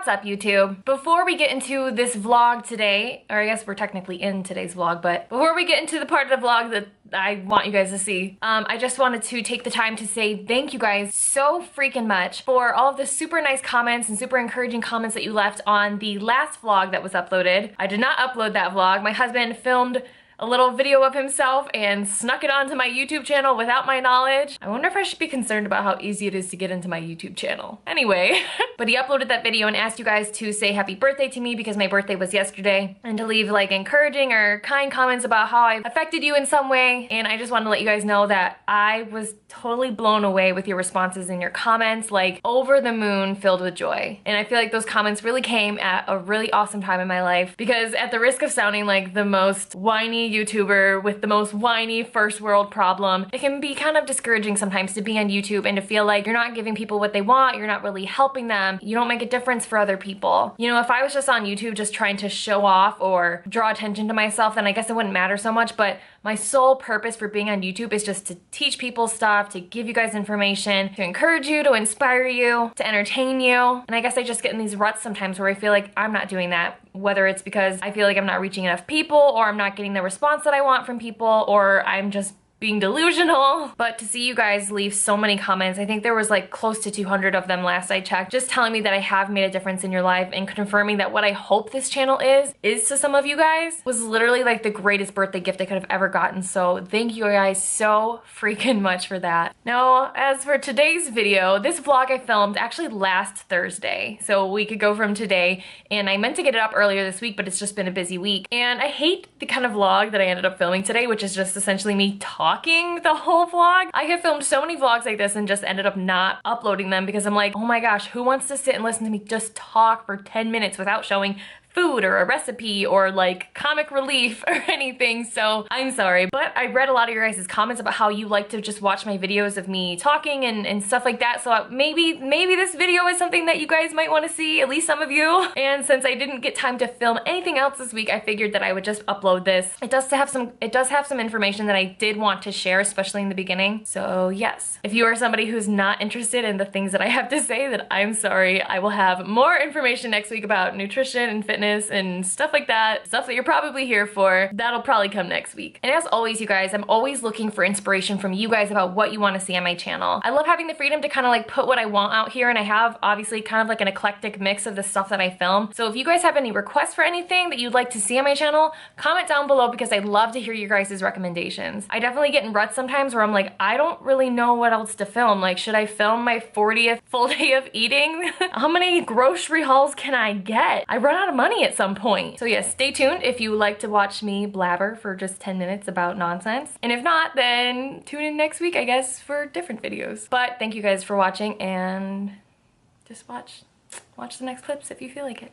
What's up, YouTube? Before we get into this vlog today, or I guess we're technically in today's vlog, but before we get into the part of the vlog that I want you guys to see, I just wanted to take the time to say thank you guys so freaking much for all of the super nice comments and super encouraging comments that you left on the last vlog that was uploaded. I did not upload that vlog. My husband filmed a little video of himself and snuck it onto my YouTube channel without my knowledge. I wonder if I should be concerned about how easy it is to get into my YouTube channel. Anyway, but he uploaded that video and asked you guys to say happy birthday to me because my birthday was yesterday, and to leave like encouraging or kind comments about how I affected you in some way. And I just wanted to let you guys know that I was totally blown away with your responses and your comments, like over the moon, filled with joy. And I feel like those comments really came at a really awesome time in my life, because at the risk of sounding like the most whiny YouTuber with the most whiny first world problem, it can be kind of discouraging sometimes to be on YouTube and to feel like you're not giving people what they want, you're not really helping them, you don't make a difference for other people. You know, if I was just on YouTube just trying to show off or draw attention to myself, then I guess it wouldn't matter so much, but my sole purpose for being on YouTube is just to teach people stuff, to give you guys information, to encourage you, to inspire you, to entertain you. And I guess I just get in these ruts sometimes where I feel like I'm not doing that, whether it's because I feel like I'm not reaching enough people, or I'm not getting the response that I want from people, or I'm just being delusional. But to see you guys leave so many comments, I think there was like close to 200 of them last I checked, just telling me that I have made a difference in your life and confirming that what I hope this channel is to some of you guys, was literally like the greatest birthday gift I could have ever gotten. So thank you guys so freaking much for that. Now, as for today's video, this vlog I filmed actually last Thursday, so a week ago from today, and I meant to get it up earlier this week, but it's just been a busy week. And I hate the kind of vlog that I ended up filming today, which is just essentially me talking the whole vlog. I have filmed so many vlogs like this and just ended up not uploading them because I'm like, oh my gosh, who wants to sit and listen to me just talk for 10 minutes without showing food or a recipe or like comic relief or anything? So I'm sorry, but I read a lot of your guys' comments about how you like to just watch my videos of me talking and stuff like that. So maybe this video is something that you guys might want to see, at least some of you. And since I didn't get time to film anything else this week, I figured that I would just upload this. It does have some information that I did want to share, especially in the beginning. So yes, if you are somebody who's not interested in the things that I have to say, then I'm sorry. I will have more information next week about nutrition and fitness and stuff like that, stuff that you're probably here for. That'll probably come next week. And as always, you guys, I'm always looking for inspiration from you guys about what you want to see on my channel. I love having the freedom to kind of like put what I want out here, and I have obviously kind of like an eclectic mix of the stuff that I film. So if you guys have any requests for anything that you'd like to see on my channel, comment down below, because I'd love to hear your guys' recommendations. I definitely get in ruts sometimes where I'm like, I don't really know what else to film. Like, should I film my 40th full day of eating? How many grocery hauls can I get? I run out of money at some point. So yes, stay tuned if you like to watch me blabber for just 10 minutes about nonsense. And if not, then tune in next week, I guess, for different videos. But thank you guys for watching, and just watch the next clips if you feel like it.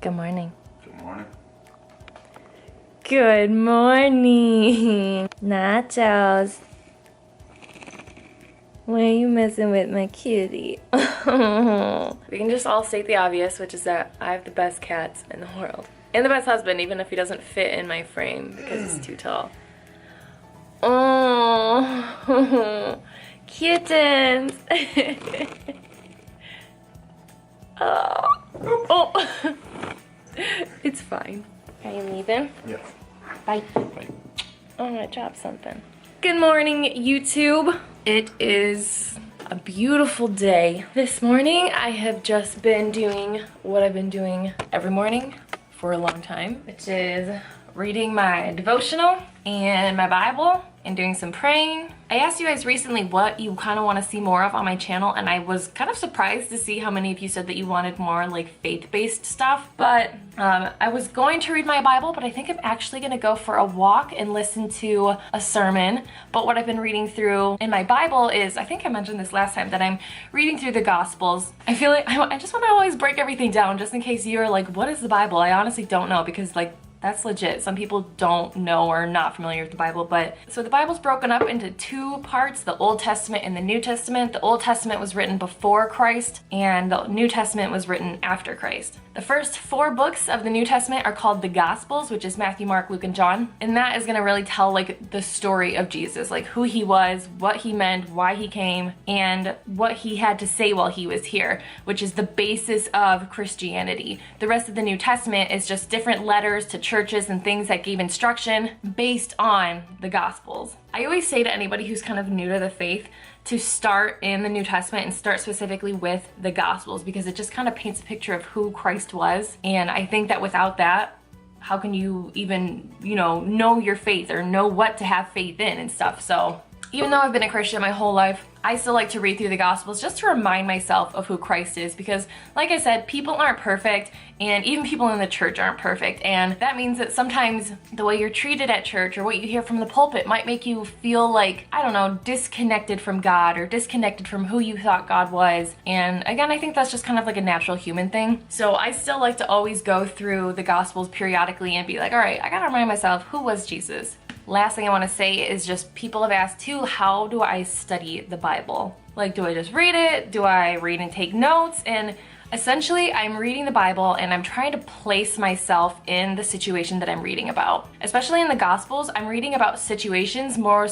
Good morning. Good morning. Good morning. Nachos. Why are you messing with my kitty? We can just all state the obvious, which is that I have the best cats in the world. And the best husband, even if he doesn't fit in my frame because he's too tall. Oh, kittens. Oh. It's fine. Are you leaving? Yes. Bye. Bye. I'm gonna drop something. Good morning, YouTube. It is a beautiful day. This morning, I have just been doing what I've been doing every morning for a long time, which is reading my devotional and my Bible and doing some praying. I asked you guys recently what you kind of want to see more of on my channel, and I was kind of surprised to see how many of you said that you wanted more like faith-based stuff. But I was going to read my Bible, but I think I'm actually going to go for a walk and listen to a sermon. But what I've been reading through in my Bible is, I think I mentioned this last time, that I'm reading through the Gospels. I feel like I just want to always break everything down just in case you're like, what is the Bible? I honestly don't know, because like That's legit. Some people don't know or are not familiar with the Bible, but so the Bible's broken up into two parts, the Old Testament and the New Testament. The Old Testament was written before Christ, and the New Testament was written after Christ. The first 4 books of the New Testament are called the Gospels, which is Matthew, Mark, Luke, and John. And that is going to really tell like the story of Jesus, like who he was, what he meant, why he came, and what he had to say while he was here, which is the basis of Christianity. The rest of the New Testament is just different letters to churches and things that gave instruction based on the Gospels. I always say to anybody who's kind of new to the faith to start in the New Testament and start specifically with the Gospels, because it just kind of paints a picture of who Christ was. And I think that without that, how can you even, know your faith or know what to have faith in and stuff? So even though I've been a Christian my whole life, I still like to read through the Gospels just to remind myself of who Christ is, because like I said, people aren't perfect, and even people in the church aren't perfect, and that means that sometimes the way you're treated at church or what you hear from the pulpit might make you feel like, I don't know, disconnected from God or disconnected from who you thought God was. And again, I think that's just kind of like a natural human thing. So I still like to always go through the Gospels periodically and be like, all right, I gotta remind myself, who was Jesus? Last thing I want to say is just people have asked too, how do I study the Bible? Like, do I just read it? Do I read and take notes? And essentially, I'm reading the Bible and I'm trying to place myself in the situation that I'm reading about. Especially in the Gospels, I'm reading about situations more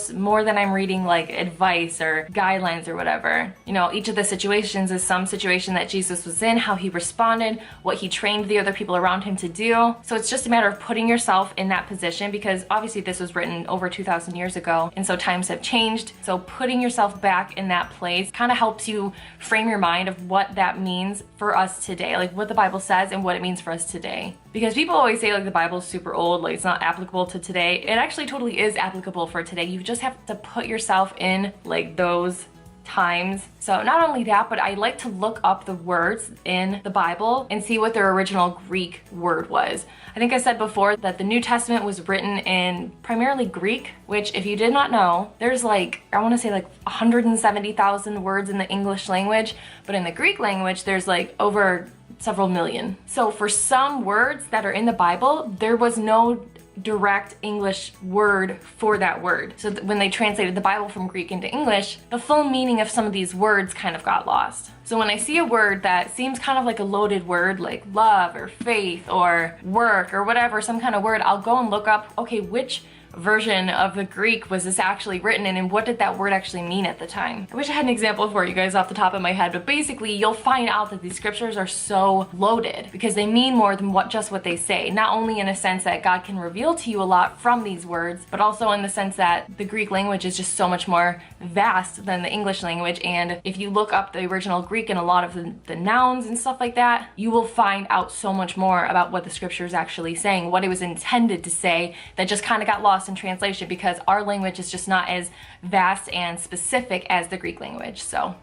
than I'm reading like advice or guidelines or whatever. Each of the situations is some situation that Jesus was in, how he responded, what he trained the other people around him to do. So it's just a matter of putting yourself in that position, because obviously this was written over 2,000 years ago, and so times have changed. So putting yourself back in that place kind of helps you frame your mind of what that means for us today, like what the Bible says and what it means for us today. Because people always say like the Bible's super old, like it's not applicable to today. It actually totally is applicable for today. You just have to put yourself in like those times. So not only that, but I like to look up the words in the Bible and see what their original Greek word was. I think I said before that the New Testament was written in primarily Greek, which if you did not know, there's like, I want to say like 170,000 words in the English language, but in the Greek language, there's like over several million. So for some words that are in the Bible, there was no direct English word for that word. So when they translated the Bible from Greek into English, the full meaning of some of these words kind of got lost. So when I see a word that seems kind of like a loaded word, like love or faith or work or whatever, some kind of word, I'll go and look up, okay, which version of the Greek was this actually written in, and what did that word actually mean at the time? I wish I had an example for you guys off the top of my head, but basically you'll find out that these scriptures are so loaded because they mean more than just what they say. Not only in a sense that God can reveal to you a lot from these words, but also in the sense that the Greek language is just so much more vast than the English language. And if you look up the original Greek and a lot of the nouns and stuff like that, you will find out so much more about what the scripture is actually saying, what it was intended to say, that just kind of got lost in translation because our language is just not as vast and specific as the Greek language. So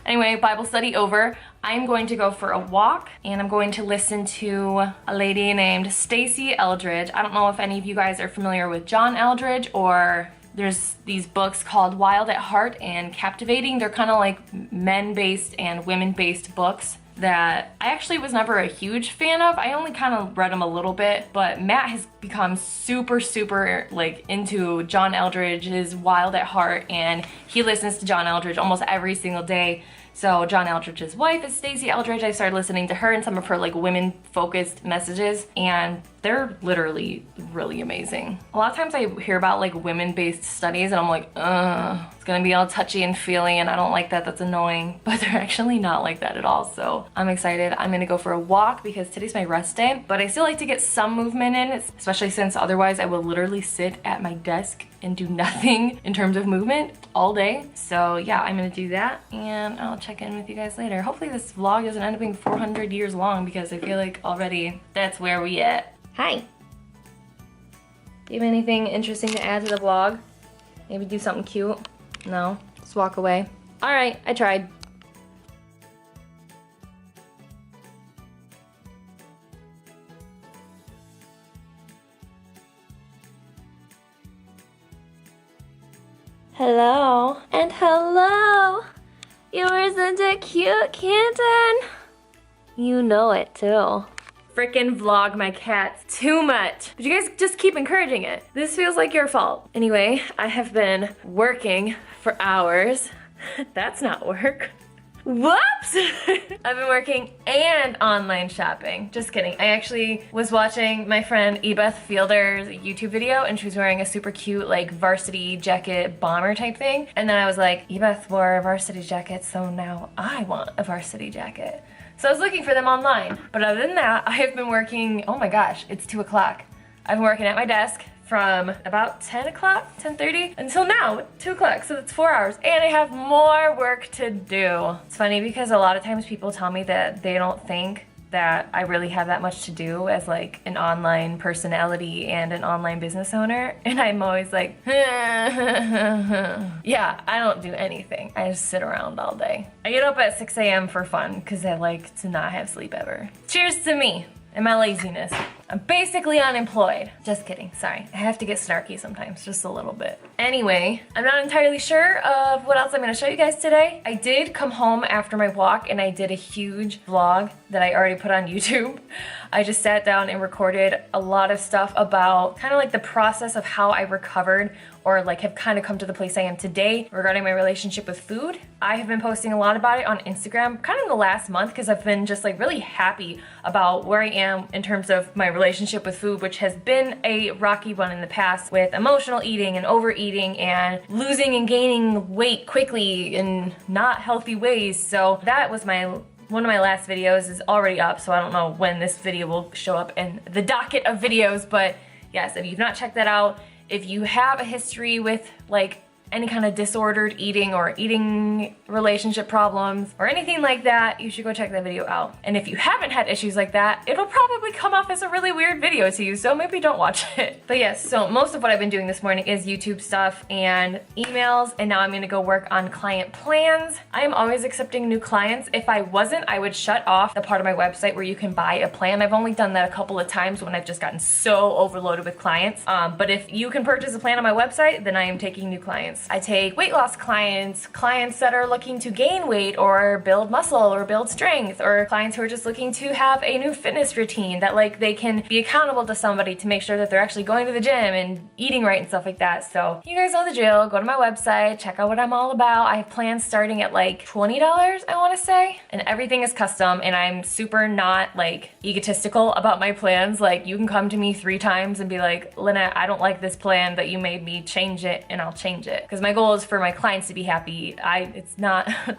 anyway, Bible study over. I'm going to go for a walk and I'm going to listen to a lady named Stacey Eldridge. I don't know if any of you guys are familiar with John Eldridge, or there's these books called Wild at Heart and Captivating. They're kind of like men-based and women-based books that I actually was never a huge fan of. I only kind of read them a little bit, but Matt has become super like into John Eldridge's Wild at Heart, and he listens to John Eldridge almost every single day. So John Eldridge's wife is Stacey Eldridge. I started listening to her and some of her like women-focused messages, and they're literally really amazing. A lot of times I hear about like women-based studies and I'm like, it's gonna be all touchy and feely and I don't like that, that's annoying. But they're actually not like that at all. So I'm excited. I'm gonna go for a walk because today's my rest day, but I still like to get some movement in, especially since otherwise I will literally sit at my desk and do nothing in terms of movement all day. So yeah, I'm gonna do that and I'll check in with you guys later. Hopefully this vlog doesn't end up being 400 years long because I feel like already that's where we at. Hi. Do you have anything interesting to add to the vlog? Maybe do something cute? No? Just walk away. Alright, I tried. Hello. And hello! You were such a cute kitten! You know it too. frickin' vlog my cats too much. But you guys just keep encouraging it. This feels like your fault. Anyway, I have been working for hours. That's not work. Whoops! I've been working and online shopping. Just kidding. I actually was watching my friend Ebeth Fielder's YouTube video and she was wearing a super cute like varsity jacket bomber type thing. And then I was like, Ebeth wore a varsity jacket, so now I want a varsity jacket. So I was looking for them online. But other than that, I have been working, oh my gosh, it's 2 o'clock. I've been working at my desk from about 10 o'clock, 10:30 until now, 2 o'clock, so that's 4 hours. And I have more work to do. It's funny because a lot of times people tell me that they don't think that I really have that much to do as like an online personality and an online business owner. And I'm always like, yeah, I don't do anything. I just sit around all day. I get up at 6 a.m. for fun because I like to not have sleep ever. Cheers to me and my laziness. I'm basically unemployed. Just kidding, sorry. I have to get snarky sometimes, just a little bit. Anyway, I'm not entirely sure of what else I'm gonna show you guys today. I did come home after my walk and I did a huge vlog that I already put on YouTube. I just sat down and recorded a lot of stuff about kind of like the process of how I recovered or like have kind of come to the place I am today regarding my relationship with food. I have been posting a lot about it on Instagram kind of in the last month because I've been just like really happy about where I am in terms of my relationship with food, which has been a rocky one in the past with emotional eating and overeating and losing and gaining weight quickly in not healthy ways. So that was one of my last videos is already up, so I don't know when this video will show up in the docket of videos, but yes, if you've not checked that out, if you have a history with like any kind of disordered eating or eating relationship problems or anything like that, you should go check that video out. And if you haven't had issues like that, it'll probably come off as a really weird video to you, so maybe don't watch it. But yes, so most of what I've been doing this morning is YouTube stuff and emails, and now I'm gonna go work on client plans. I am always accepting new clients. If I wasn't, I would shut off the part of my website where you can buy a plan. I've only done that a couple of times when I've just gotten so overloaded with clients. But if you can purchase a plan on my website, then I am taking new clients. I take weight loss clients, clients that are looking to gain weight or build muscle or build strength, or clients who are just looking to have a new fitness routine that like they can be accountable to somebody to make sure that they're actually going to the gym and eating right and stuff like that. So you guys know the drill. Go to my website, check out what I'm all about. I have plans starting at like $20, I want to say, and everything is custom, and I'm super not like egotistical about my plans. Like you can come to me 3 times and be like, Lynette, I don't like this plan that you made me, change it, and I'll change it. Because my goal is for my clients to be happy. I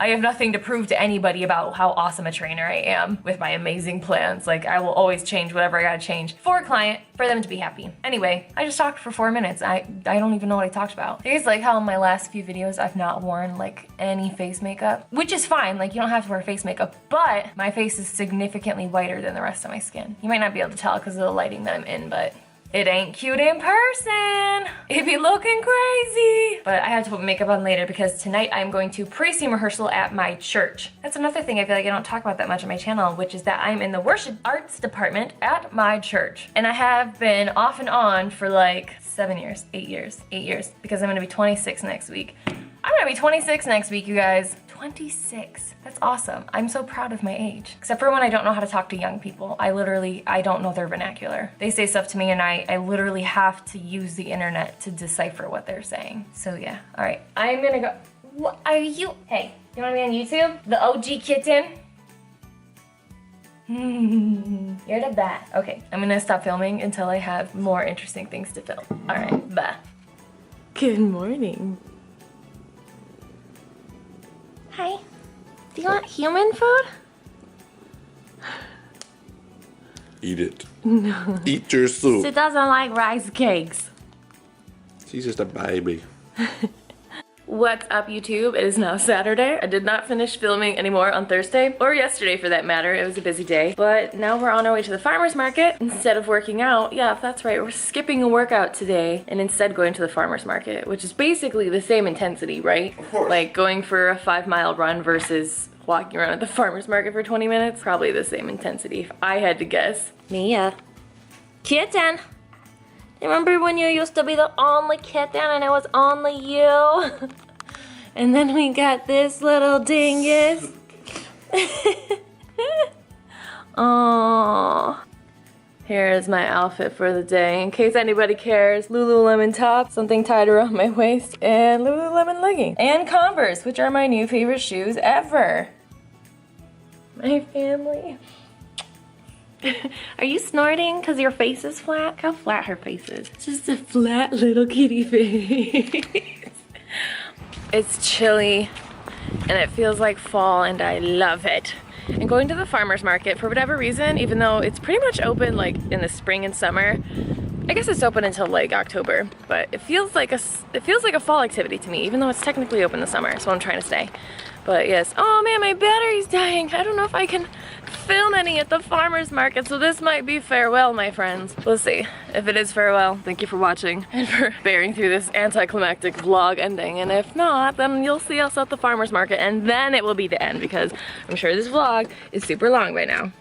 have nothing to prove to anybody about how awesome a trainer I am with my amazing plans. Like I will always change whatever I gotta change for a client, for them to be happy. Anyway, I just talked for 4 minutes. I don't even know what I talked about. You guys like how in my last few videos I've not worn like any face makeup, which is fine. Like you don't have to wear face makeup, but my face is significantly whiter than the rest of my skin. You might not be able to tell because of the lighting that I'm in, but it ain't cute in person. It'd be looking crazy. But I have to put makeup on later because tonight I'm going to pre-scene rehearsal at my church. That's another thing I feel like I don't talk about that much on my channel, which is that I'm in the worship arts department at my church. And I have been off and on for like 7 years, 8 years, because I'm gonna be 26 next week. I'm gonna be 26 next week, you guys. 26. That's awesome. I'm so proud of my age. Except for when I don't know how to talk to young people. I don't know their vernacular. They say stuff to me and I literally have to use the internet to decipher what they're saying. So yeah, all right. I'm gonna go. What are you? Hey, you wanna be on YouTube? The OG kitten? You're the best. Okay, I'm gonna stop filming until I have more interesting things to film. All right, bye. Good morning. Hi. Do you want human food? Eat it. No. Eat your soup. She doesn't like rice cakes. She's just a baby. What's up, YouTube? It is now Saturday. I did not finish filming anymore on Thursday, or yesterday for that matter. It was a busy day. But now we're on our way to the farmer's market. Instead of working out, yeah, that's right, we're skipping a workout today and instead going to the farmer's market, which is basically the same intensity, right? Of course. Like going for a 5-mile run versus walking around at the farmer's market for 20 minutes. Probably the same intensity if I had to guess. Mia. Kitten. Remember when you used to be the only kitten and it was only you? And then we got this little dingus. Aww. Here is my outfit for the day. In case anybody cares, Lululemon top, something tied around my waist, and Lululemon leggings. And Converse, which are my new favorite shoes ever. My family. Are you snorting because your face is flat? Look how flat her face is. It's just a flat little kitty face. It's chilly and it feels like fall and I love it. And going to the farmer's market for whatever reason, even though it's pretty much open like in the spring and summer, I guess it's open until like October, but it feels like a fall activity to me, even though it's technically open in the summer, so I'm trying to stay. But yes, oh man, my battery's dying. I don't know if I can film any at the farmer's market, so this might be farewell, my friends. Let's see. If it is farewell, thank you for watching and for bearing through this anticlimactic vlog ending. And if not, then you'll see us at the farmer's market and then it will be the end because I'm sure this vlog is super long by now.